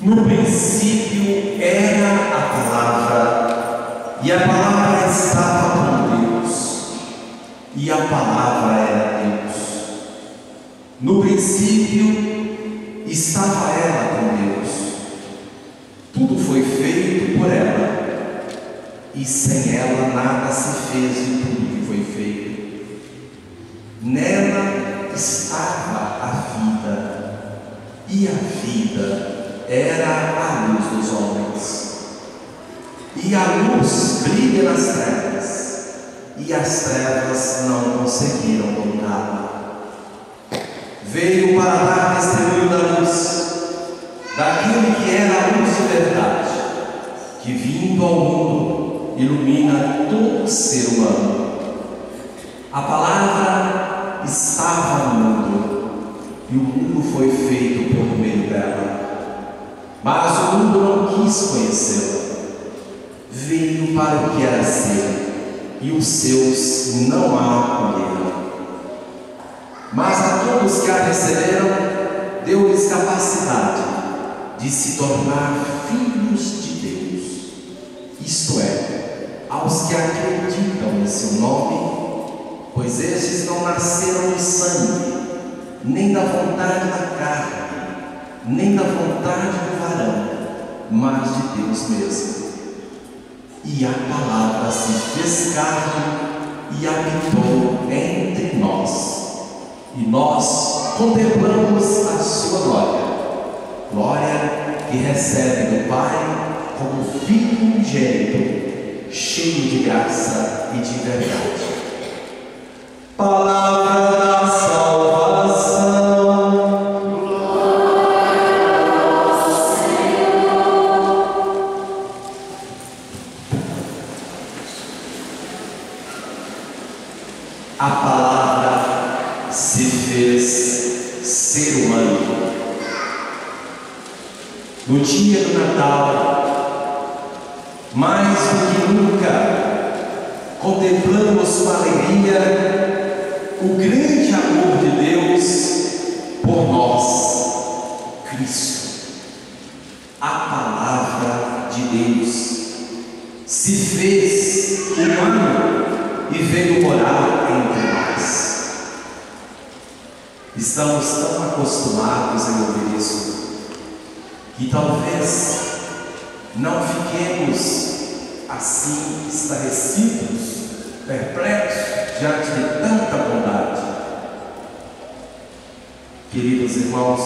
No princípio era a palavra, e a palavra estava com Deus, e a palavra era Deus. No princípio estava ela com Deus. Tudo foi feito por ela, e sem ela nada se fez de tudo que foi feito. Nela estava a vida, e a vida era a luz dos homens. E a luz brilha nas trevas, e as trevas não conseguiram dominá-la. Veio para dar testemunho da luz, daquele que era a luz de verdade, que vindo ao mundo ilumina todo ser humano. A palavra estava no mundo, e o mundo foi feito por meio dela, mas o mundo não quis conhecê-la. Veio para o que era seu, e os seus não a acolheram. Mas a todos que a receberam, deu-lhes capacidade de se tornar filhos de Deus, isto é, aos que acreditam em seu nome, pois estes não nasceram do sangue, nem da vontade da carne, nem da vontade do varão, mas de Deus mesmo. E a palavra se fez carne e habitou entre nós, e nós contemplamos a sua glória, glória que recebe do Pai como Filho unigênito, cheio de graça e de verdade. Palavra da salvação. A palavra se fez ser humano. No dia do Natal, mais do que nunca, contemplamos com alegria o grande amor de Deus por nós, Cristo. A palavra de Deus se fez humano e veio morar entre nós. Estamos tão acostumados em ouvir isso, que talvez não fiquemos assim estarrecidos, perplexos diante de tanta bondade. Queridos irmãos,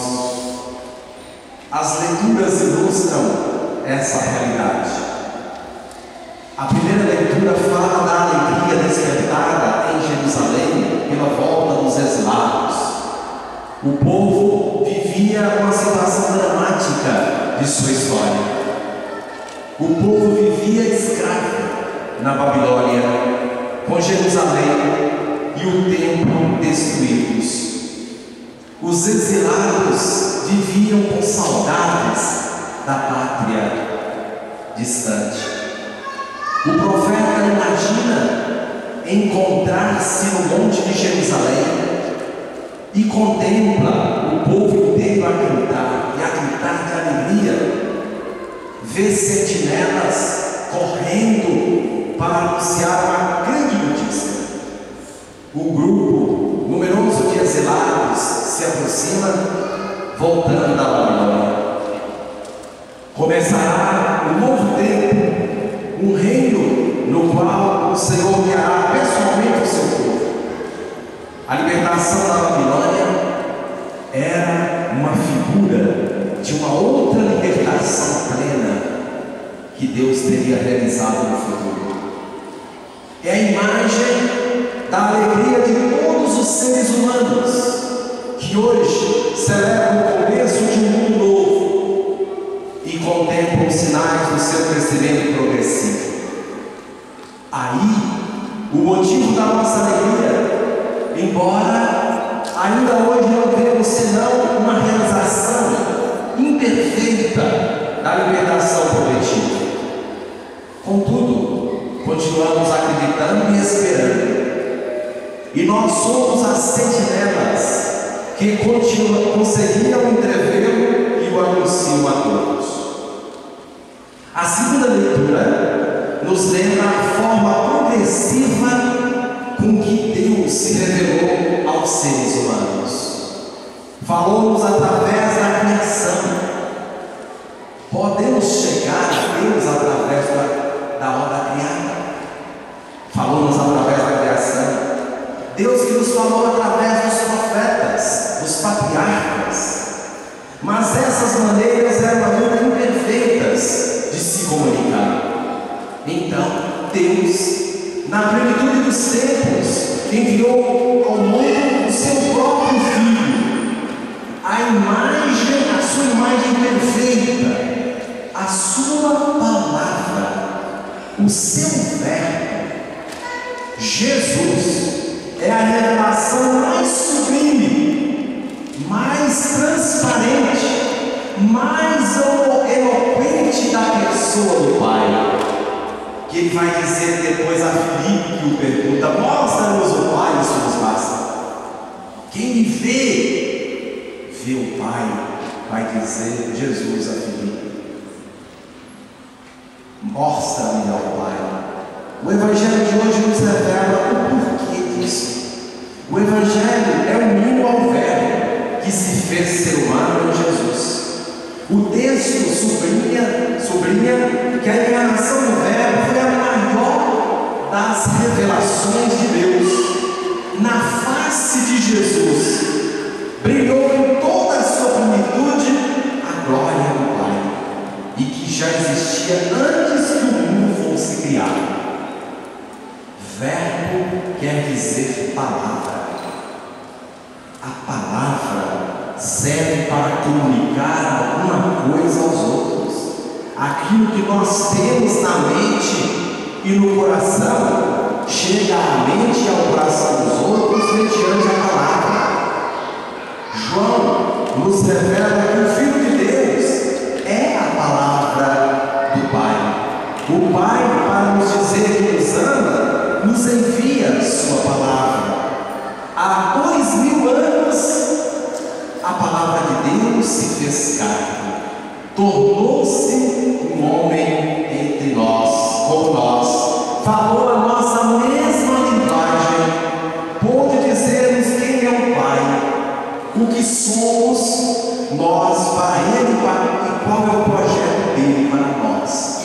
as leituras ilustram essa realidade. A primeira leitura fala da alegria despertada em Jerusalém pela volta dos exilados. O povo vivia uma situação dramática de sua história. O povo vivia escravo na Babilônia, com Jerusalém e o templo destruídos. Os exilados viviam com saudades da pátria distante. O profeta imagina encontrar-se no monte de Jerusalém e contempla o povo inteiro a cantar e a gritar de alegria. Vê sentinelas correndo para anunciar uma grande notícia. O grupo numeroso de exilados se aproxima, voltando da Babilônia. Começará um novo tempo, um reino no qual o Senhor guiará pessoalmente o seu povo. A libertação da Babilônia era uma figura de uma outra libertação plena que Deus teria realizado no futuro. É a imagem da alegria de todos os seres humanos que hoje celebram o começo de um mundo novo e contemplam os sinais do seu crescimento progressivo. Aí, o motivo da nossa alegria, embora ainda hoje não vemos senão uma realização imperfeita da libertação prometida. Contudo, continuamos acreditando e esperando. E nós somos as sentinelas que conseguiram entrever e o eu anuncio a todos. A segunda leitura nos lembra a forma progressiva com que Deus se revelou aos seres humanos. Falou-nos através da criação. Podemos chegar a Deus através da obra criada. Falou-nos através da criação. Deus que nos falou através dos profetas, dos patriarcas. Mas essas maneiras eram ainda imperfeitas de se comunicar. Então, Deus, na plenitude dos tempos, enviou ao mundo o seu próprio Filho, a sua imagem perfeita, a sua palavra, o seu verbo. Jesus é a revelação mais sublime, mais transparente, mais eloquente da pessoa do Pai, que ele vai dizer depois a Filipe, que o pergunta: mostra-nos o Pai, isso nos basta. Quem me vê o Pai, vai dizer Jesus a Filipe: mostra-me ao Pai. O Evangelho de hoje nos revela o porquê disso. O Evangelho é um hino ao Verbo que se fez ser humano em Jesus. O texto sublinha que a encarnação do Verbo foi a maior das revelações de Deus. Na face de Jesus brilhou em toda a sua plenitude a glória do Pai, e que já existia antes que o mundo fosse criado. Verbo quer dizer palavra. A palavra serve para comunicar alguma coisa aos outros. Aquilo que nós temos na mente e no coração chega à mente e ao coração dos outros mediante a palavra. João nos revela que o Filho de Deus é a palavra do Pai. O Pai, para nos dizer que nos ama, nos envia sua palavra. Há 2000 anos a palavra de Deus se fez carne, tornou-se um homem entre nós, como nós, falou a nossa mesma linguagem, pôde dizer-nos quem é o Pai, o que somos nós para Ele e qual é o projeto dele para nós.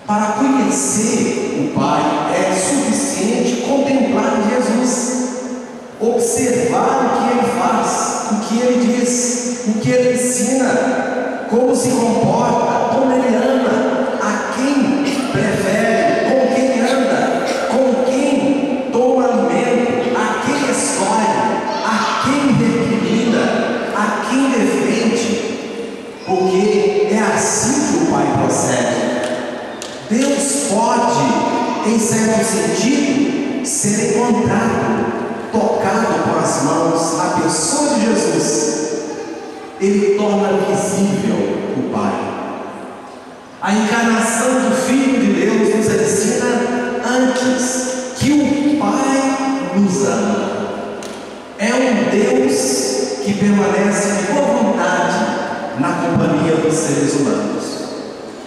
Para conhecer o Pai é suficiente contemplar Jesus, observar o que Ele faz, o que Ele diz, o que Ele ensina, como se comporta, como Ele ama, a quem prefere, com quem anda, com quem toma alimento, a quem escolhe, a quem recrimina, a quem defende, porque é assim que o Pai procede. Deus pode, em certo sentido, ser encontrado, tocado com as mãos na pessoa de Jesus. Ele torna visível o Pai. A encarnação do Filho de Deus nos ensina antes que o Pai nos ama. É um Deus que permanece de boa vontade na companhia dos seres humanos.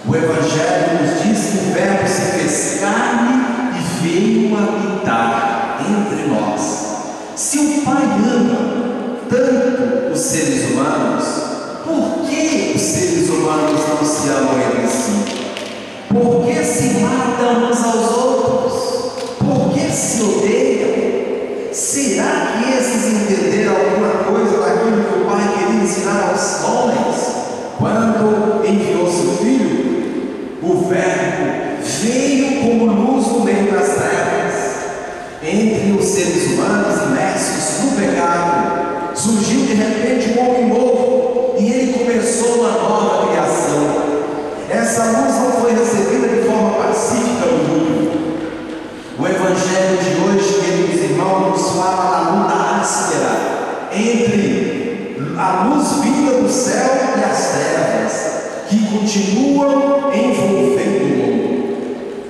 O Evangelho nos diz que o Verbo se fez carne e veio habitar entre nós. Se o Pai ama tanto os seres humanos, por que os seres humanos não se amam entre si? Por que se matam uns aos outros? Por que se odeiam? Será que esses entenderam alguma coisa daquilo que o Pai queria ensinar aos homens quando enviou seu Filho? O Verbo veio como luz no meio das trevas. Entre os seres humanos imersos no pecado, surgiu de repente um homem novo, e ele começou uma nova criação. Essa luz não foi recebida de forma pacífica no mundo. O Evangelho de hoje, queridos irmãos, nos fala da luta áspera entre a luz vinda do céu e as trevas, que continuam envolvendo o mundo.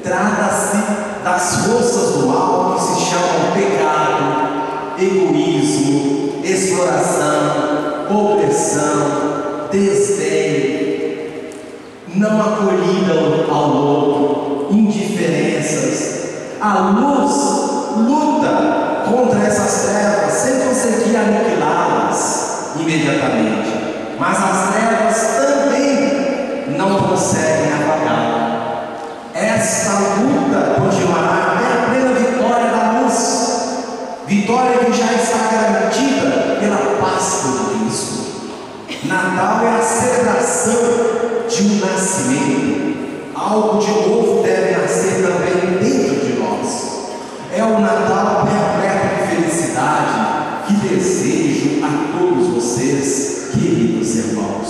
Trata-se das forças do mal que se chamam pecado, egoísmo, exploração, opressão, desdém, Esta luta continuará até a plena vitória da luz, vitória que já está garantida pela Páscoa de Cristo. Natal é a celebração de um nascimento. Algo de novo deve nascer também dentro de nós. É o Natal repleto de felicidade que desejo a todos vocês, queridos irmãos.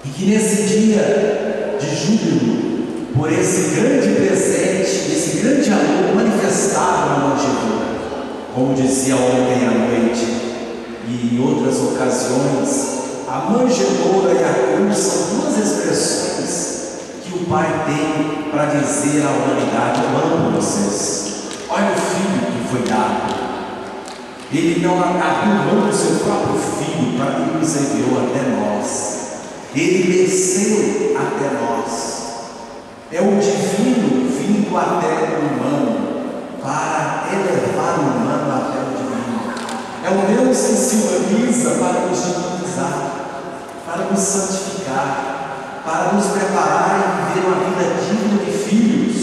E que nesse dia de júbilo, por esse grande presente, esse grande amor manifestado na manjedoura, como dizia ontem à noite e em outras ocasiões, a manjedoura e a cruz são duas expressões que o Pai tem para dizer à humanidade: eu amo vocês. Olha o filho que foi dado. Ele não abriu mão do seu próprio filho para que nos enviou até nós. Ele desceu até nós. É o divino vindo até o humano para elevar o humano até o divino. É o Deus que se humaniza para nos divinizar, para nos santificar, para nos preparar e viver uma vida digna de filhos,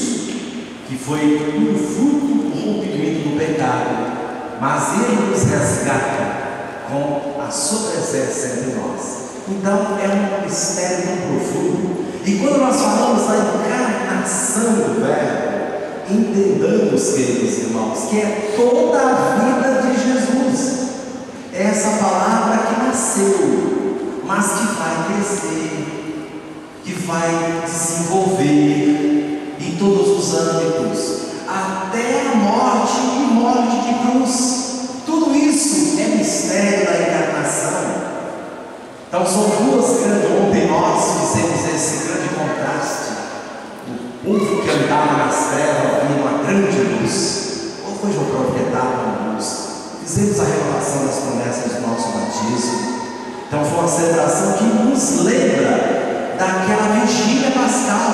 que foi um fruto do rompimento do pecado, mas Ele nos resgata com a sua presença entre nós. Então é um mistério tão profundo. E quando nós falamos da encarnação do Verbo, entendamos, queridos irmãos, que é toda a vida de Jesus. É essa palavra que nasceu, mas que vai crescer, que vai desenvolver em todos os âmbitos, até a morte e morte de cruz. Tudo isso é mistério da encarnação. Então são duas grandes. Ontem nós fizemos esse grande contraste. O povo que andava nas trevas via uma grande luz. Hoje o profeta uma luz. Fizemos a renovação das promessas do nosso batismo. Então foi uma celebração que nos lembra daquela vigília pascal.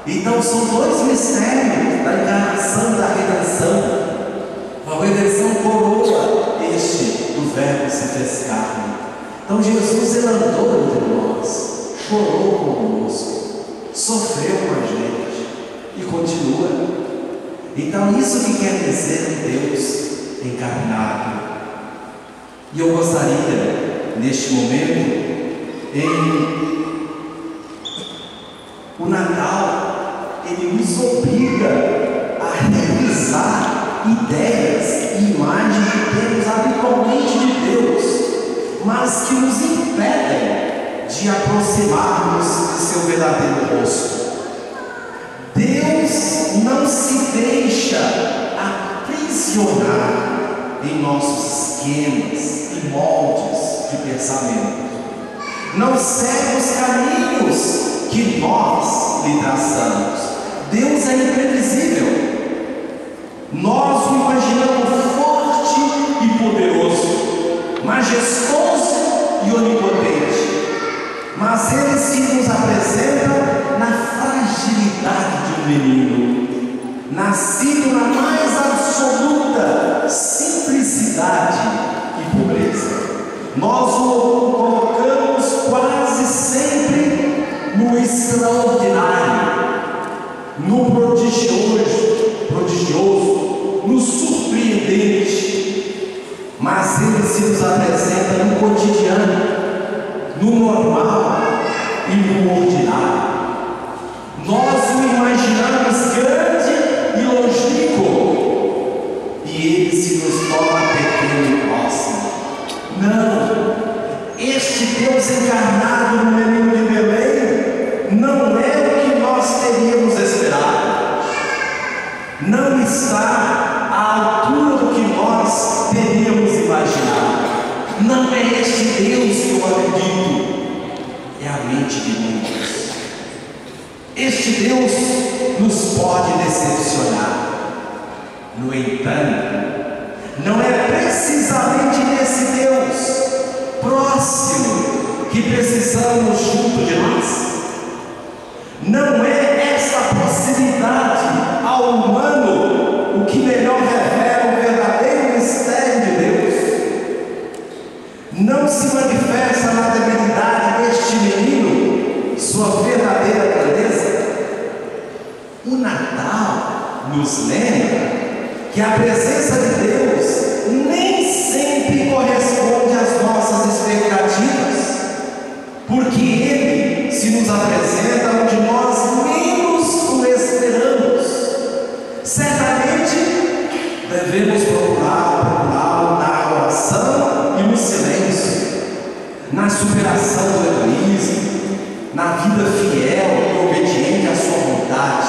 Então são dois mistérios da encarnação e da redenção. A redenção coroa este do Verbo se fez carne. Então Jesus, ele andou entre nós, chorou conosco, sofreu com a gente e continua. Então isso que quer dizer Deus encarnado. E eu gostaria, neste momento, o Natal, ele nos obriga a revisar ideias e imagens que temos habitualmente de Deus, mas que nos impedem de aproximarmos de seu verdadeiro rosto. Deus não se deixa aprisionar em nossos esquemas e moldes de pensamento. Não segue os caminhos que nós lhe traçamos. Deus é imprevisível. Nós o imaginamos forte e poderoso, majestoso e onipotente, mas Ele se nos apresenta na fragilidade de um menino, nascido na mais absoluta simplicidade e pobreza. Nós o colocamos quase sempre no extraordinário, no prodigioso, no surpreendente, mas Ele se nos apresenta no cotidiano, no normal e no ordinário. Nós o imaginamos grande e longínquo, e Ele se nos torna pequeno e próximo. Não, este Deus encarnado no menino de Belém não é o que nós teríamos esperado. Não está à altura do que nós teríamos imaginado. Não é este Deus que eu acredito, é a mente de muitos. Este Deus nos pode decepcionar. No entanto, não é precisamente nesse Deus próximo que precisamos junto de nós. Não é essa proximidade ao humano o que melhor revela o verdadeiro mistério de Deus. Não se manifesta na debilidade deste menino sua verdadeira grandeza. O Natal nos lembra que a presença de Deus nem sempre corresponde às nossas expectativas, porque Ele se nos apresenta onde nós menos o esperamos. Certamente devemos procurá-lo na oração e no silêncio, na superação do egoísmo, na vida fiel e obediente à sua vontade.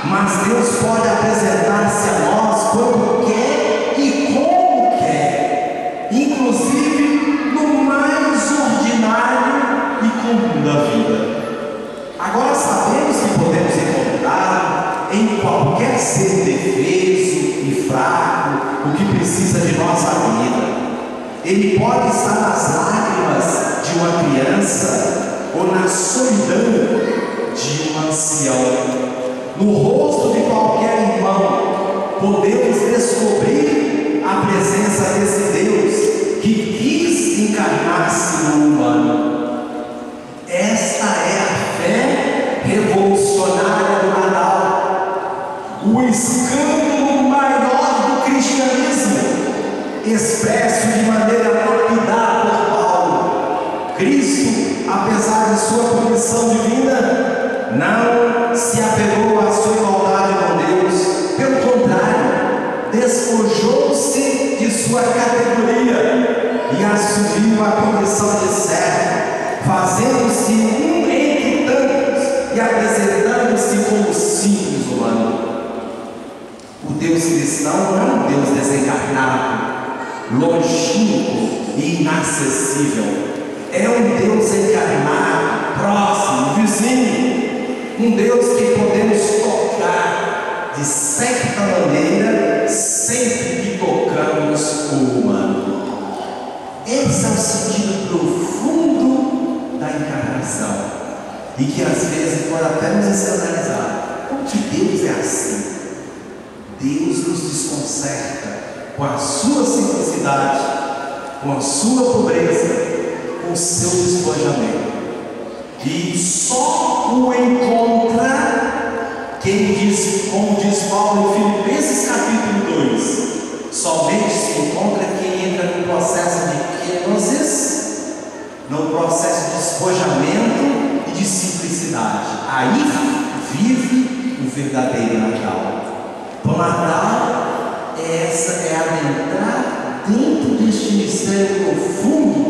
Mas Deus pode apresentar-se a nós quando quer e como quer, inclusive no mais ordinário e comum da vida. Agora sabemos que podemos encontrar em qualquer ser indefeso e fraco o que precisa de nossa vida. Ele pode estar nas lágrimas de uma criança ou na solidão de um ancião. No rosto de qualquer irmão, podemos descobrir a presença desse Deus que quis encarnar-se no humano. Esta é a fé revolucionária do Natal, o escândalo maior do cristianismo, expresso de maneira lapidar por Paulo. Cristo, apesar de sua condição divina, não se apegou à sua igualdade com Deus, pelo contrário, despojou-se de sua categoria e assumiu a condição de servo, fazendo-se um entre tantos e apresentando-se como simples humano. O Deus cristão não é um Deus desencarnado, longínquo e inacessível. É um Deus encarnado, próximo, vizinho. Um Deus que podemos tocar de certa maneira sempre que tocamos o humano. Esse é o sentido profundo da encarnação, e que às vezes pode até nos escandalizar. Como que Deus é assim? Deus nos desconcerta com a sua simplicidade, com a sua pobreza, com o seu despojamento. E só o encontra quem diz, como diz Paulo em Filipenses capítulo 2, somente se encontra quem entra no processo de kenosis, no processo de despojamento e de simplicidade. Aí vive o verdadeiro Natal. O Natal é adentrar dentro deste mistério profundo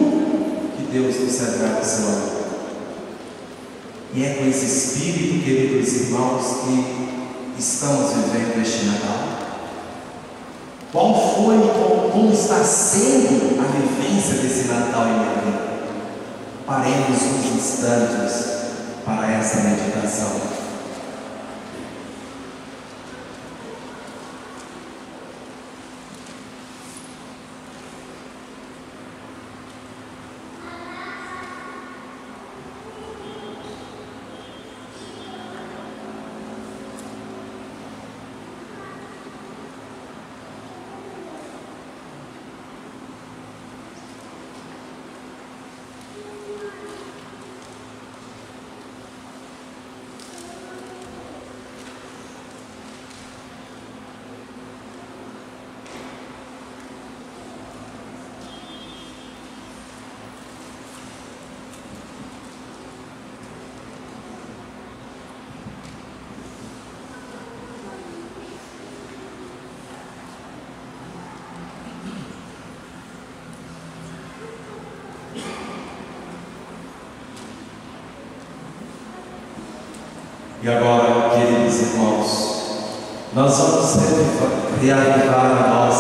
que Deus nos revela no seu amor. E é com esse espírito, queridos irmãos, que estamos vivendo este Natal. Qual foi, como está sendo a vivência desse Natal em minha vida? Paremos uns instantes para essa meditação. E agora, queridos irmãos, nós vamos reavivar a nossa